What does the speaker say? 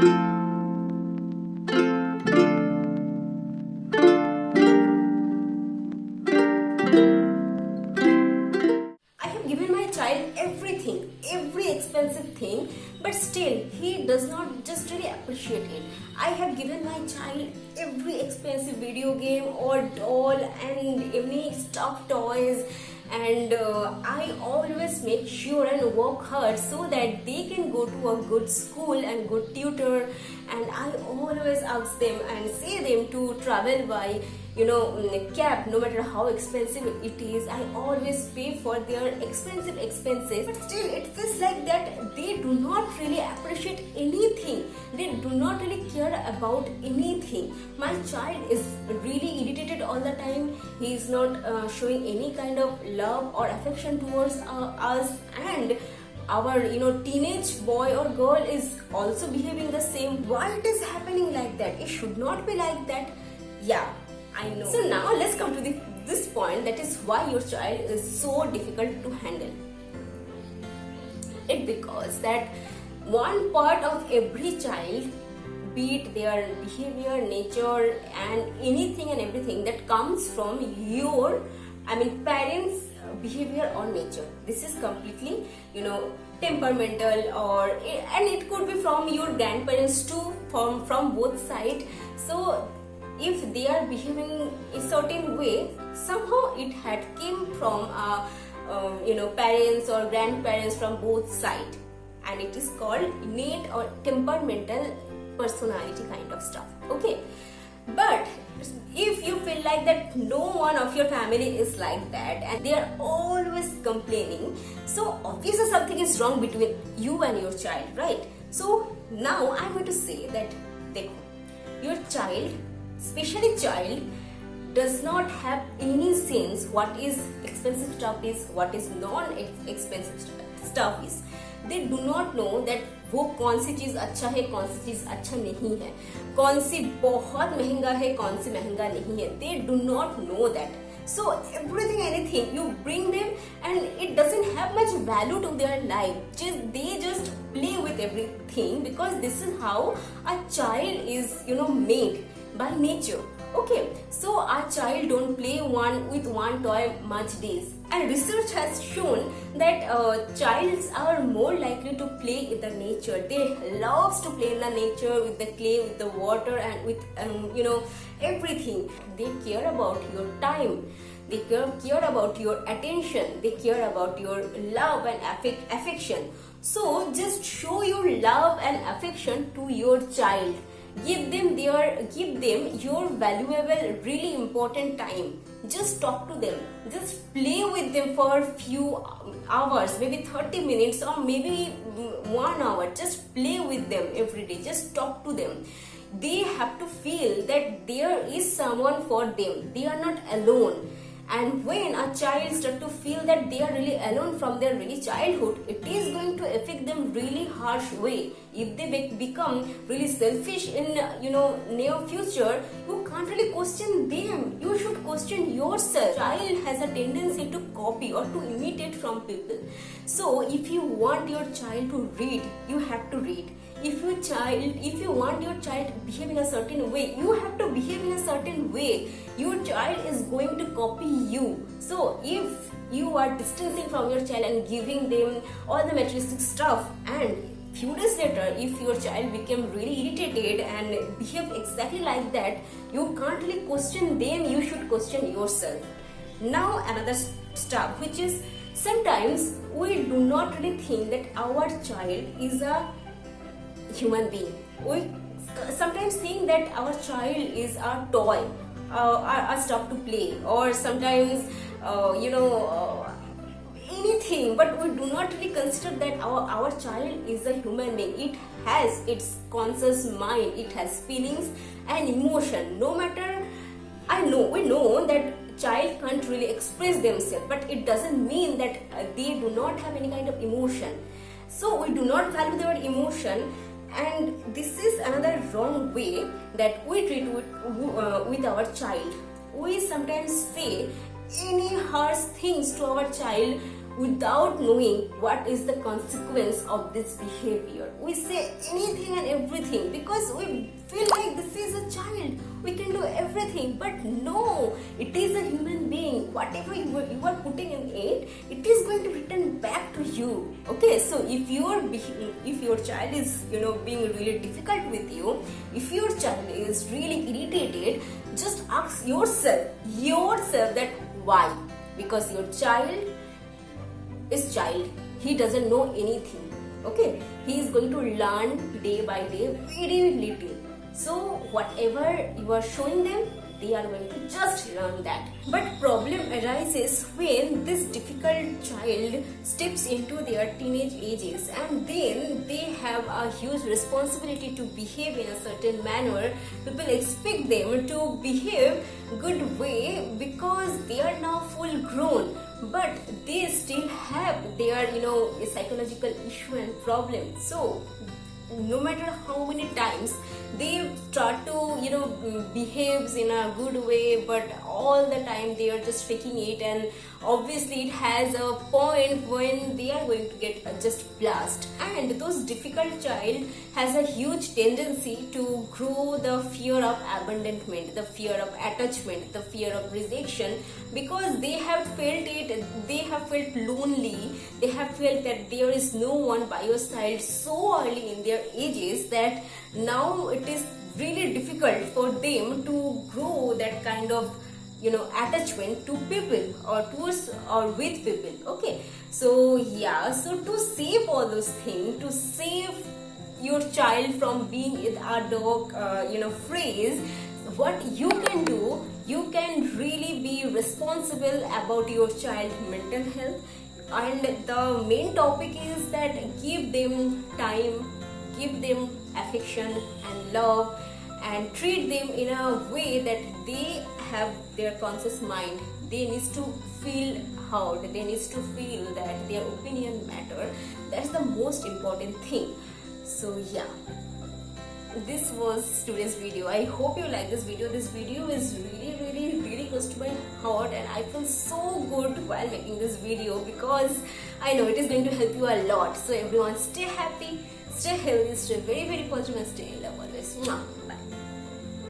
I have given my child everything, every expensive thing, but still he does not just really appreciate it. I have given my child every expensive video game or doll and any stuffed toys, and I always make sure and work hard so that they can go to a good school and good tutor, and I always ask them and say them to travel by cab, no matter how expensive it is. I always pay for their expenses, but still it feels like that they do not really appreciate anything. They do not really care about anything. My child is really irritated all the time. He is not showing any kind of love or affection towards us, and our teenage boy or girl is also behaving the same. Why it is happening like that? It should not be like that. Yeah, I know. So now let's come to this point, that is why your child is so difficult to handle. It because that one part of every child, be it their behavior, nature, and anything and everything that comes from your, parents' behavior or nature. This is completely, temperamental, and it could be from your grandparents too, from both sides. So if they are behaving a certain way, somehow it had came from parents or grandparents from both sides, and it is called innate or temperamental personality kind of stuff. Okay, but if you feel like that no one of your family is like that and they are always complaining, so obviously something is wrong between you and your child, right? So now I'm going to say that your child, especially child, does not have any sense what is expensive stuff is, what is non-expensive stuff is. They do not know that वो कौन सी चीज अच्छा है, कौन सी चीज अच्छा नहीं है, कौन सी बहुत महंगा है, कौन सी महंगा नहीं है. They do not know that. So everything, anything you bring them, and it doesn't have much value to their life. They just play with everything, because this is how a child is made by nature. Okay, so our child don't play with one toy much days, and research has shown that childs are more likely to play in the nature. They loves to play in the nature, with the clay, with the water, and with everything. They care about your time, they care about your attention, they care about your love and affection. So just show your love and affection to your child. Give them your valuable, really important time. Just talk to them, just play with them for a few hours, maybe 30 minutes or maybe 1 hour. Just play with them every day, just talk to them. They have to feel that there is someone for them, they are not alone. And when a child starts to feel that they are really alone from their really childhood, it is going to affect them really harsh way. If they become really selfish in near future, you can't really question them. You should question yourself. Child has a tendency to copy or to imitate from people. So if you want your child to read, you have to read. If you want your child to behave in a certain way, you have to behave in a certain way. Your child is going to copy you. So if you are distancing from your child and giving them all the materialistic stuff, and few days later if your child became really irritated and behave exactly like that, you can't really question them, you should question yourself. Now another stuff, which is sometimes we do not really think that our child is a human being. We sometimes think that our child is a toy, a stuff to play, or sometimes anything, but we do not really consider that our child is a human being. It has its conscious mind, it has feelings and emotion. No matter, we know that child can't really express themselves, but it doesn't mean that they do not have any kind of emotion. So we do not value their emotion, and this is another wrong way that we treat with our child. We sometimes say any harsh things to our child without knowing what is the consequence of this behavior. We say anything and everything because we feel like this is a child, we can do everything. But no, it is a human being. Whatever you are putting in it, it is going to return back to you. Okay, so if your child is being really difficult with you, if your child is really irritated, just ask yourself that why. Because your child is child, he doesn't know anything. Okay, he is going to learn day by day, very little. So whatever you are showing them, they are going to just learn that. But problem arises when this difficult child steps into their teenage ages, and then they have a huge responsibility to behave in a certain manner. People expect them to behave good way because they are now full grown, but they still have their psychological issue and problem. So no matter how many times they start to behaves in a good way, but all the time they are just faking it, and obviously it has a point when they are going to get just blast. And those difficult child has a huge tendency to grow the fear of abandonment, the fear of attachment, the fear of rejection, because they have felt it, they have felt lonely, they have felt that there is no one by your side so early in their ages that now it is really difficult for them to grow that kind of attachment to people or towards or with people. Okay, so yeah, so to save all those things, to save your child from being in a dog phrase, what you can do, you can really be responsible about your child's mental health. And the main topic is that give them time, give them affection and love, and treat them in a way that they have their conscious mind. They need to feel heard, they need to feel that their opinion matter. That's the most important thing. So yeah, this was today's video. I hope you like this video. This video is really close to my heart, and I feel so good while making this video because I know it is going to help you a lot. So everyone, stay happy, stay healthy, stay very positive, and stay in love always. Bye.